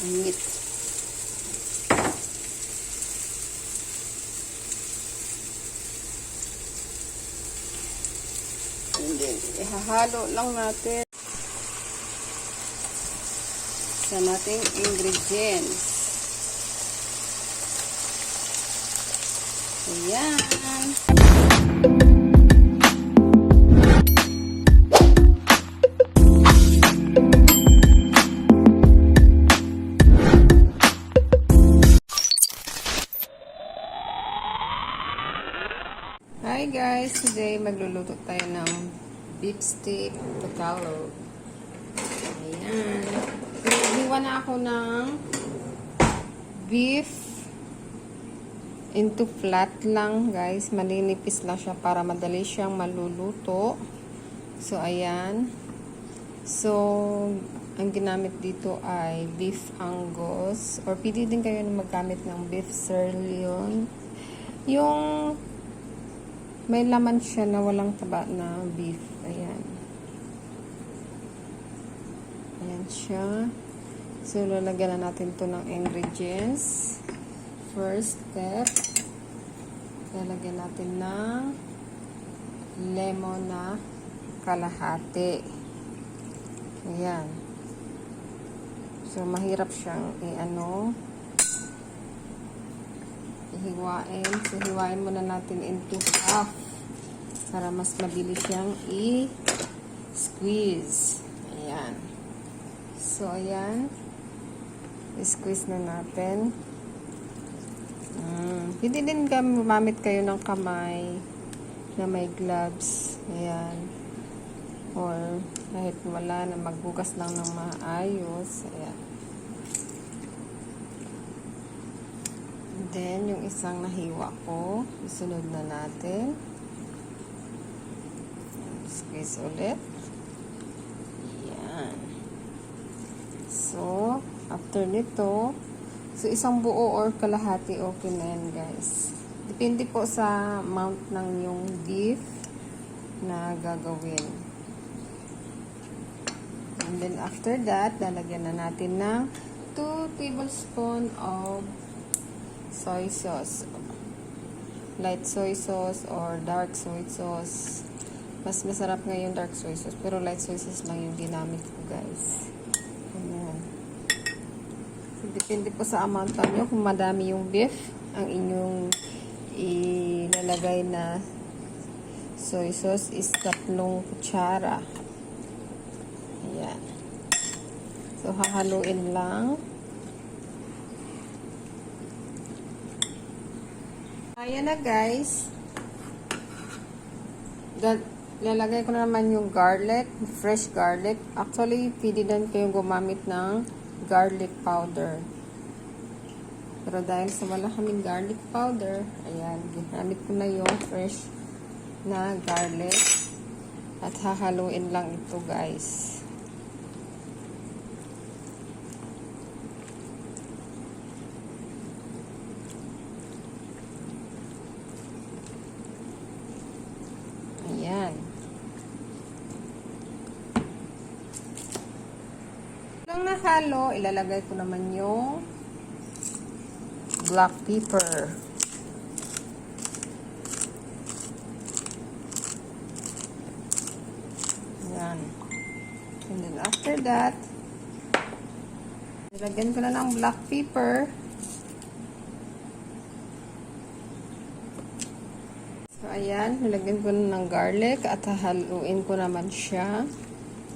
meat. And then, ihahalo lang natin sa nating ingredients. Ayan. Hi guys! Today magluluto tayo ng beef steak Tagalog. Ayan. Hiwa na ako ng beef into flat lang guys. Maninipis lang siya para madali siyang maluluto. So ayan. So ang ginamit dito ay beef Angus, or pwede din kayo na maggamit ng beef sirloin. Yung may laman siya na walang taba na beef. Ayan. Ayan siya. So, lalagyan na natin to ng ingredients. First step, lalagyan natin ng lemon na kalahati. Ayan. So, mahirap siyang hiwain. So, hiwain muna natin into half para mas mabilis siyang i-squeeze. Ayan. So, ayan. I-squeeze na natin. Pwede din gumamit kayo ng kamay na may gloves. Ayan. Or kahit wala na, magbukas lang ng maayos. Ayan. Then, yung isang nahiwa ko, isunod na natin. Squeeze ulit. Yan. So, after nito, so isang buo or kalahati, okay na yan guys. Depende po sa amount ng yung beef na gagawin. And then, after that, lalagyan na natin ng 2 tablespoons of soy sauce, light soy sauce or dark soy sauce. Mas masarap ngayon dark soy sauce, pero light soy sauce lang yung ginamit ko guys. Ayan. So, depende po sa amount nyo kung madami yung beef ang inyong ilalagay na soy sauce is 3 kutsara. Ayan. So hahaluin lang. Ayan na guys. Lalagay ko na naman yung garlic, fresh garlic. Actually, pwede din kayong gumamit ng garlic powder. Pero dahil sa wala kaming garlic powder, ayan, ginamit ko na yung fresh na garlic. At hahaluin lang ito guys. Ayan. Nang nahalo, ilalagay ko naman yung black pepper. Ayan. And then after that, ilagyan ko na ng black pepper. So, ayan, nilagyan ko na ng garlic at hahaluin ko naman siya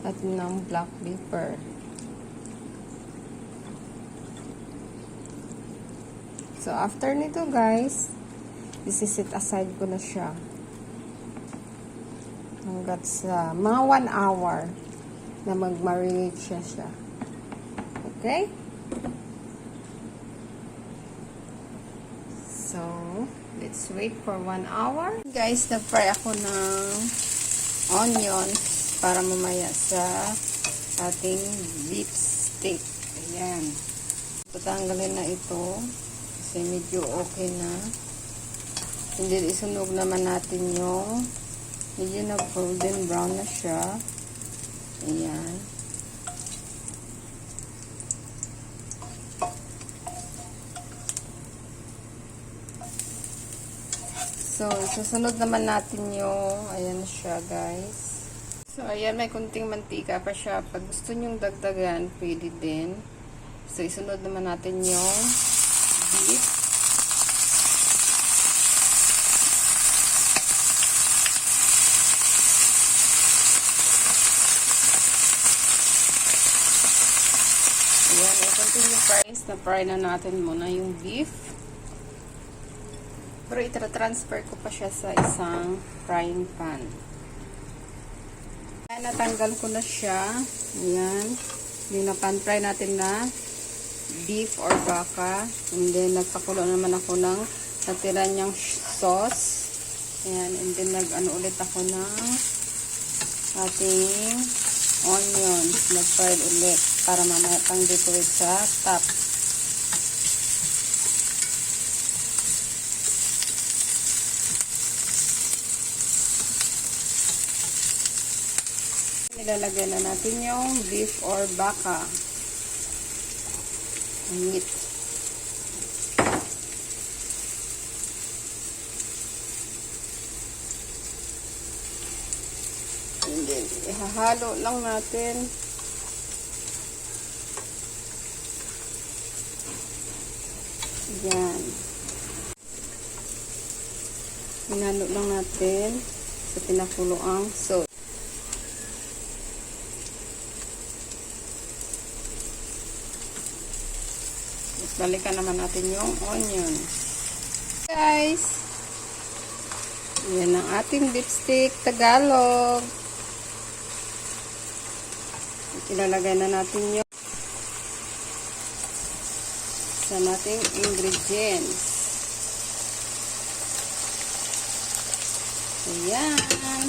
at ng black pepper. So, after nito guys, isi-set aside ko na siya. Hanggat sa mga 1 hour na mag-marinate siya. Okay? So, let's wait for 1 hour. Guys, nag-fry ako ng onions para mamaya sa ating beef steak. Ayan. Tatanggalin na ito kasi medyo okay na. Hindi, isunog naman natin yung medyo na golden brown na siya. Ayan. So, susunod naman natin yung, ayan siya guys. So, ayan, may kunting mantika pa siya. Pag gusto nyong dagdagan, pwede din. So, isunod naman natin yung beef. Ayan, i-continue fries. Na-fry na natin muna yung beef. Pero itra-transfer ko pa siya sa isang frying pan. Ayan, natanggal ko na siya. Ayan. Yung na-pan-fry natin na beef or baka. And then, nagpakulo naman ako ng natira niyang sauce. Ayan. And then, nag-ano ulit ako ng ating onions. Nag-fried ulit para mamaya pang dito sa top. Nilalagay na natin yung beef or baka. Meat. And then, ihahalo lang natin. Yan. Hinalo lang natin sa pinakuloang sauce. Balikan naman natin yung onion. Guys, yan ang ating beef stick Tagalog. Ilalagay na natin yung sa nating ingredients. Ayan.